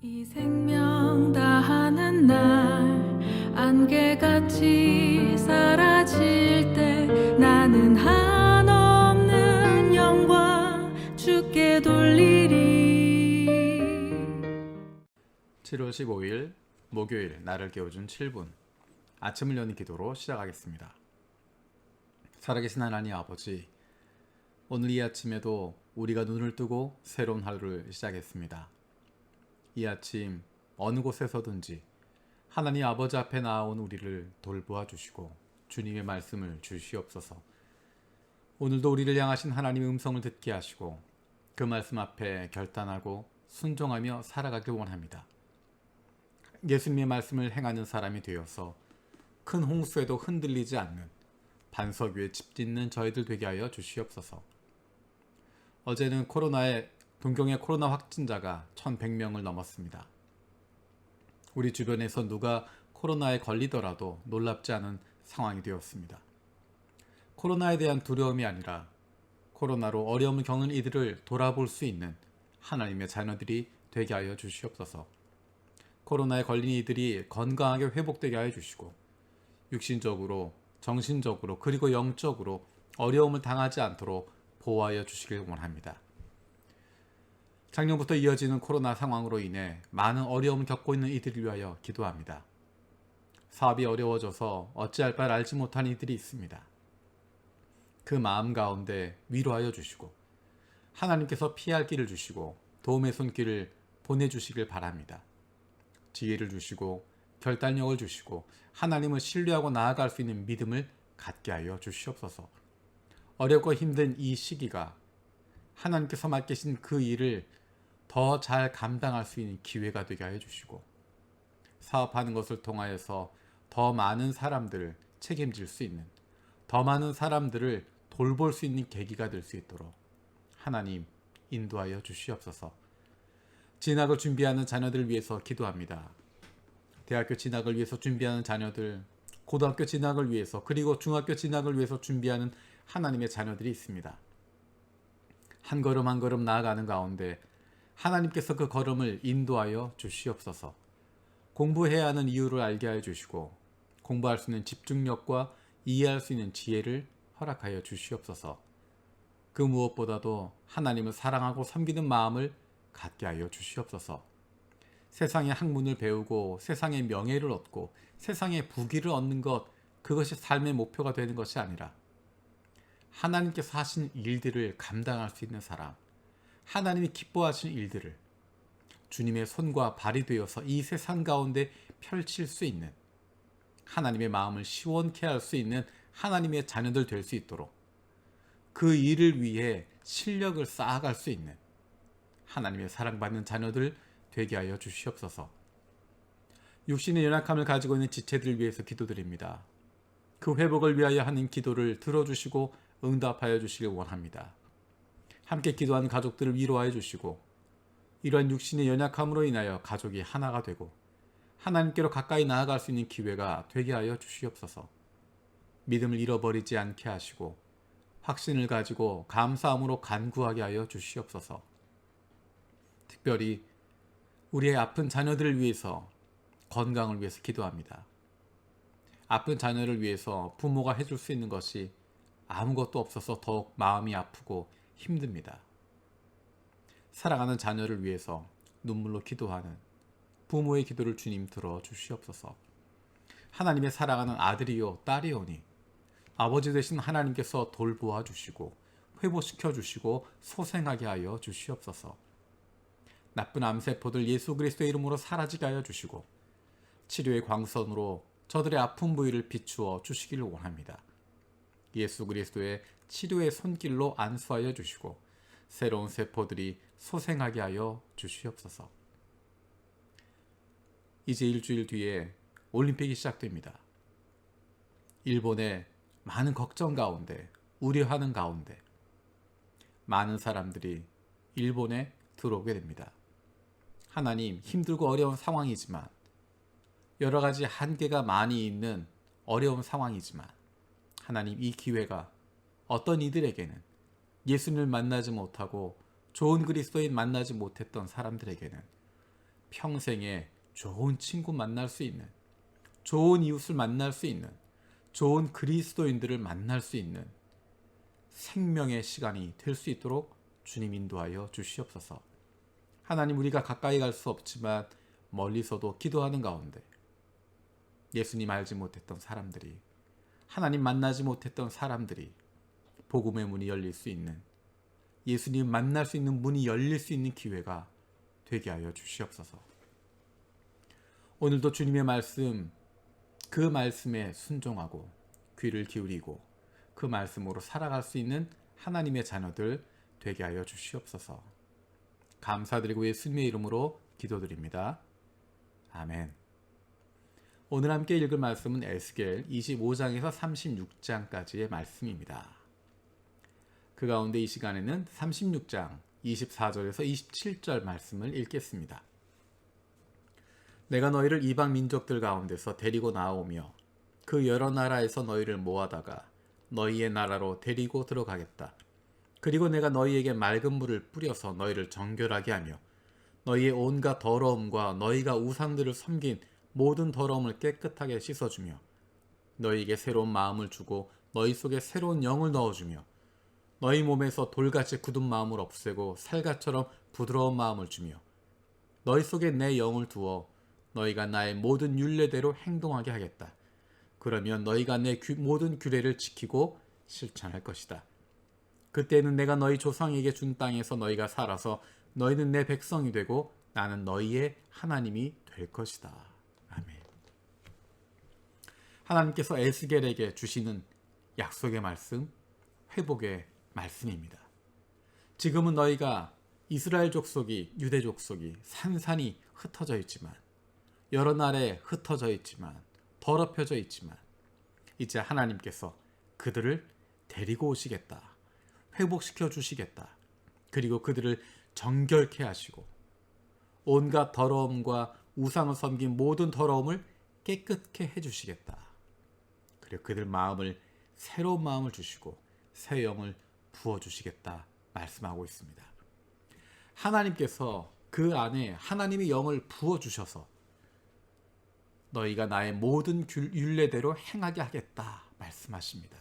이 생명 다하는 날 안개같이 사라질 때 나는 한없는 영광 주께 돌리리. 7월 15일 목요일 나를 깨워준 7분 아침을 여는 기도로 시작하겠습니다. 살아계신 하나님 아버지, 오늘 이 아침에도 우리가 눈을 뜨고 새로운 하루를 시작했습니다. 이 아침 어느 곳에서든지 하나님 아버지 앞에 나온 우리를 돌보아 주시고 주님의 말씀을 주시옵소서. 오늘도 우리를 향하신 하나님의 음성을 듣게 하시고 그 말씀 앞에 결단하고 순종하며 살아가길 원합니다. 예수님의 말씀을 행하는 사람이 되어서 큰 홍수에도 흔들리지 않는 반석 위에 집 짓는 저희들 되게 하여 주시옵소서. 어제는 동경의 코로나 확진자가 1,100명을 넘었습니다. 우리 주변에서 누가 코로나에 걸리더라도 놀랍지 않은 상황이 되었습니다. 코로나에 대한 두려움이 아니라 코로나로 어려움을 겪는 이들을 돌아볼 수 있는 하나님의 자녀들이 되게 하여 주시옵소서. 코로나에 걸린 이들이 건강하게 회복되게 하여 주시고 육신적으로, 정신적으로, 그리고 영적으로 어려움을 당하지 않도록 보호하여 주시길 원합니다. 작년부터 이어지는 코로나 상황으로 인해 많은 어려움을 겪고 있는 이들을 위하여 기도합니다. 사업이 어려워져서 어찌할 바를 알지 못한 이들이 있습니다. 그 마음 가운데 위로하여 주시고 하나님께서 피할 길을 주시고 도움의 손길을 보내주시길 바랍니다. 지혜를 주시고 결단력을 주시고 하나님을 신뢰하고 나아갈 수 있는 믿음을 갖게 하여 주시옵소서. 어렵고 힘든 이 시기가 하나님께서 맡기신 그 일을 더 잘 감당할 수 있는 기회가 되게 하여 주시고 사업하는 것을 통하여서 더 많은 사람들을 책임질 수 있는, 더 많은 사람들을 돌볼 수 있는 계기가 될 수 있도록 하나님 인도하여 주시옵소서. 진학을 준비하는 자녀들을 위해서 기도합니다. 대학교 진학을 위해서 준비하는 자녀들, 고등학교 진학을 위해서, 그리고 중학교 진학을 위해서 준비하는 하나님의 자녀들이 있습니다. 한 걸음 한 걸음 나아가는 가운데 하나님께서 그 걸음을 인도하여 주시옵소서. 공부해야 하는 이유를 알게 하여 주시고 공부할 수 있는 집중력과 이해할 수 있는 지혜를 허락하여 주시옵소서. 그 무엇보다도 하나님을 사랑하고 섬기는 마음을 갖게 하여 주시옵소서. 세상의 학문을 배우고 세상의 명예를 얻고 세상의 부귀를 얻는 것, 그것이 삶의 목표가 되는 것이 아니라 하나님께서 하신 일들을 감당할 수 있는 사람, 하나님이 기뻐하시는 일들을 주님의 손과 발이 되어서 이 세상 가운데 펼칠 수 있는, 하나님의 마음을 시원케 할 수 있는 하나님의 자녀들 될 수 있도록 그 일을 위해 실력을 쌓아갈 수 있는 하나님의 사랑받는 자녀들 되게 하여 주시옵소서. 육신의 연약함을 가지고 있는 지체들을 위해서 기도드립니다. 그 회복을 위하여 하는 기도를 들어주시고 응답하여 주시길 원합니다. 함께 기도하는 가족들을 위로하여 주시고 이러한 육신의 연약함으로 인하여 가족이 하나가 되고 하나님께로 가까이 나아갈 수 있는 기회가 되게 하여 주시옵소서. 믿음을 잃어버리지 않게 하시고 확신을 가지고 감사함으로 간구하게 하여 주시옵소서. 특별히 우리의 아픈 자녀들을 위해서, 건강을 위해서 기도합니다. 아픈 자녀를 위해서 부모가 해줄 수 있는 것이 아무것도 없어서 더욱 마음이 아프고 힘듭니다. 사랑하는 자녀를 위해서 눈물로 기도하는 부모의 기도를 주님 들어 주시옵소서. 하나님의 사랑하는 아들이요 딸이오니 아버지 되신 하나님께서 돌보아 주시고 회복시켜 주시고 소생하게 하여 주시옵소서. 나쁜 암세포들 예수 그리스도의 이름으로 사라지게 하여 주시고 치료의 광선으로 저들의 아픈 부위를 비추어 주시기를 원합니다. 예수 그리스도의 치료의 손길로 안수하여 주시고 새로운 세포들이 소생하게 하여 주시옵소서. 이제 일주일 뒤에 올림픽이 시작됩니다. 일본의 많은 걱정 가운데, 우려하는 가운데 많은 사람들이 일본에 들어오게 됩니다. 하나님, 힘들고 어려운 상황이지만, 여러 가지 한계가 많이 있는 어려운 상황이지만 하나님, 이 기회가 어떤 이들에게는 예수님을 만나지 못하고 좋은 그리스도인 만나지 못했던 사람들에게는 평생에 좋은 친구 만날 수 있는, 좋은 이웃을 만날 수 있는, 좋은 그리스도인들을 만날 수 있는 생명의 시간이 될 수 있도록 주님 인도하여 주시옵소서. 하나님, 우리가 가까이 갈 수 없지만 멀리서도 기도하는 가운데 예수님 알지 못했던 사람들이, 하나님 만나지 못했던 사람들이 복음의 문이 열릴 수 있는, 예수님 만날 수 있는 문이 열릴 수 있는 기회가 되게 하여 주시옵소서. 오늘도 주님의 말씀, 그 말씀에 순종하고 귀를 기울이고 그 말씀으로 살아갈 수 있는 하나님의 자녀들 되게 하여 주시옵소서. 감사드리고 예수님의 이름으로 기도드립니다. 아멘. 오늘 함께 읽을 말씀은 에스겔 25장에서 36장까지의 말씀입니다. 그 가운데 이 시간에는 36장 24절에서 27절 말씀을 읽겠습니다. 내가 너희를 이방 민족들 가운데서 데리고 나오며 그 여러 나라에서 너희를 모아다가 너희의 나라로 데리고 들어가겠다. 그리고 내가 너희에게 맑은 물을 뿌려서 너희를 정결하게 하며 너희의 온갖 더러움과 너희가 우상들을 섬긴 모든 더러움을 깨끗하게 씻어주며 너희에게 새로운 마음을 주고 너희 속에 새로운 영을 넣어주며 너희 몸에서 돌같이 굳은 마음을 없애고 살갗처럼 부드러운 마음을 주며 너희 속에 내 영을 두어 너희가 나의 모든 율례대로 행동하게 하겠다. 그러면 너희가 내 모든 규례를 지키고 실천할 것이다. 그때는 내가 너희 조상에게 준 땅에서 너희가 살아서 너희는 내 백성이 되고 나는 너희의 하나님이 될 것이다. 아멘. 하나님께서 에스겔에게 주시는 약속의 말씀, 회복의 말씀입니다. 지금은 너희가 이스라엘 족속이, 유대 족속이 산산이 흩어져 있지만, 여러 나라에 흩어져 있지만, 더럽혀져 있지만 이제 하나님께서 그들을 데리고 오시겠다. 회복시켜 주시겠다. 그리고 그들을 정결케 하시고 온갖 더러움과 우상을 섬긴 모든 더러움을 깨끗게 해주시겠다. 그리고 그들 마음을, 새로운 마음을 주시고 새 영을 부어주시겠다 말씀하고 있습니다. 하나님께서 그 안에 하나님의 영을 부어주셔서 너희가 나의 모든 율례대로 행하게 하겠다 말씀하십니다.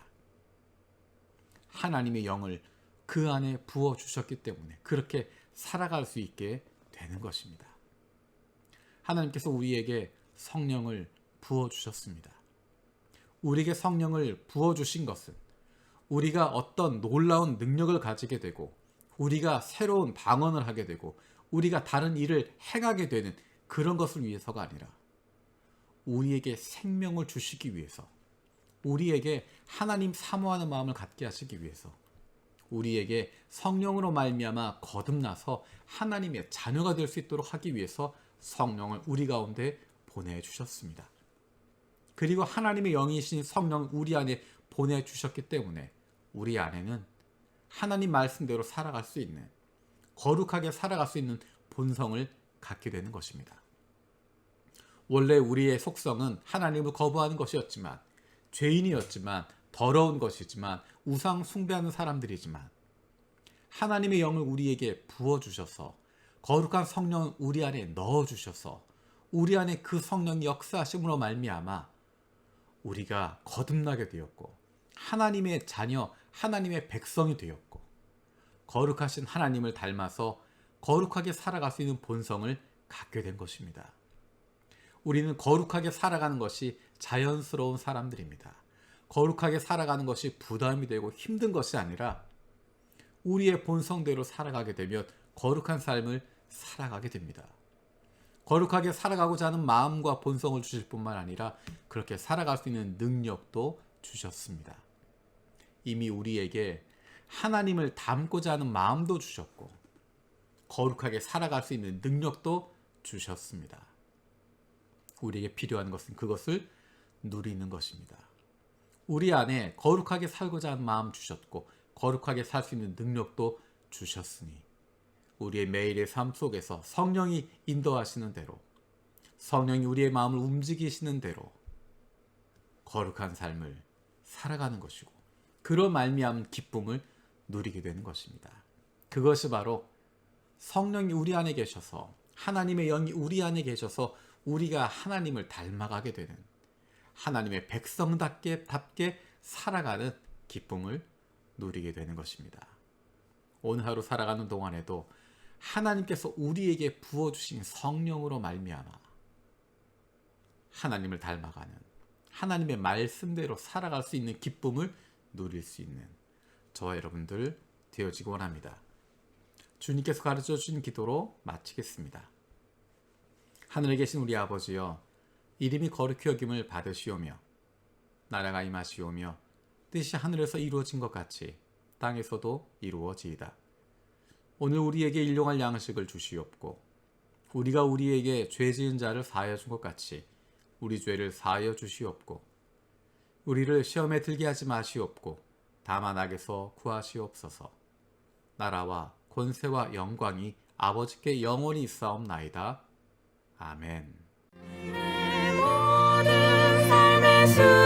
하나님의 영을 그 안에 부어주셨기 때문에 그렇게 살아갈 수 있게 되는 것입니다. 하나님께서 우리에게 성령을 부어주셨습니다. 우리에게 성령을 부어주신 것은 우리가 어떤 놀라운 능력을 가지게 되고 우리가 새로운 방언을 하게 되고 우리가 다른 일을 행하게 되는 그런 것을 위해서가 아니라 우리에게 생명을 주시기 위해서, 우리에게 하나님 사모하는 마음을 갖게 하시기 위해서, 우리에게 성령으로 말미암아 거듭나서 하나님의 자녀가 될 수 있도록 하기 위해서 성령을 우리 가운데 보내주셨습니다. 그리고 하나님의 영이신 성령을 우리 안에 보내주셨기 때문에 우리 안에는 하나님 말씀대로 살아갈 수 있는, 거룩하게 살아갈 수 있는 본성을 갖게 되는 것입니다. 원래 우리의 속성은 하나님을 거부하는 것이었지만, 죄인이었지만, 더러운 것이지만, 우상 숭배하는 사람들이지만 하나님의 영을 우리에게 부어주셔서 거룩한 성령을 우리 안에 넣어주셔서 우리 안에 그 성령이 역사하심으로 말미암아 우리가 거듭나게 되었고 하나님의 자녀, 하나님의 백성이 되었고 거룩하신 하나님을 닮아서 거룩하게 살아갈 수 있는 본성을 갖게 된 것입니다. 우리는 거룩하게 살아가는 것이 자연스러운 사람들입니다. 거룩하게 살아가는 것이 부담이 되고 힘든 것이 아니라 우리의 본성대로 살아가게 되면 거룩한 삶을 살아가게 됩니다. 거룩하게 살아가고자 하는 마음과 본성을 주실 뿐만 아니라 그렇게 살아갈 수 있는 능력도 주셨습니다. 이미 우리에게 하나님을 닮고자 하는 마음도 주셨고 거룩하게 살아갈 수 있는 능력도 주셨습니다. 우리에게 필요한 것은 그것을 누리는 것입니다. 우리 안에 거룩하게 살고자 하는 마음 주셨고 거룩하게 살 수 있는 능력도 주셨으니 우리의 매일의 삶 속에서 성령이 인도하시는 대로, 성령이 우리의 마음을 움직이시는 대로 거룩한 삶을 살아가는 것이고 그로 말미암은 기쁨을 누리게 되는 것입니다. 그것이 바로 성령이 우리 안에 계셔서 하나님의 영이 우리 안에 계셔서 우리가 하나님을 닮아가게 되는, 하나님의 백성답게 살아가는 기쁨을 누리게 되는 것입니다. 오늘 하루 살아가는 동안에도 하나님께서 우리에게 부어주신 성령으로 말미암아 하나님을 닮아가는, 하나님의 말씀대로 살아갈 수 있는 기쁨을 누릴 수 있는 저와 여러분들 되어지기 원합니다. 주님께서 가르쳐 주신 기도로 마치겠습니다. 하늘에 계신 우리 아버지여, 이름이 거룩히 여김을 받으시오며 나라가 임하시오며 뜻이 하늘에서 이루어진 것 같이 땅에서도 이루어지이다. 오늘 우리에게 일용할 양식을 주시옵고 우리가 우리에게 죄 지은 자를 사하여 준 것 같이 우리 죄를 사하여 주시옵고 우리를 시험에 들게 하지 마시옵고 다만 악에서 구하시옵소서. 나라와 권세와 영광이 아버지께 영원히 있사옵나이다. 아멘. 내 모든 삶의 수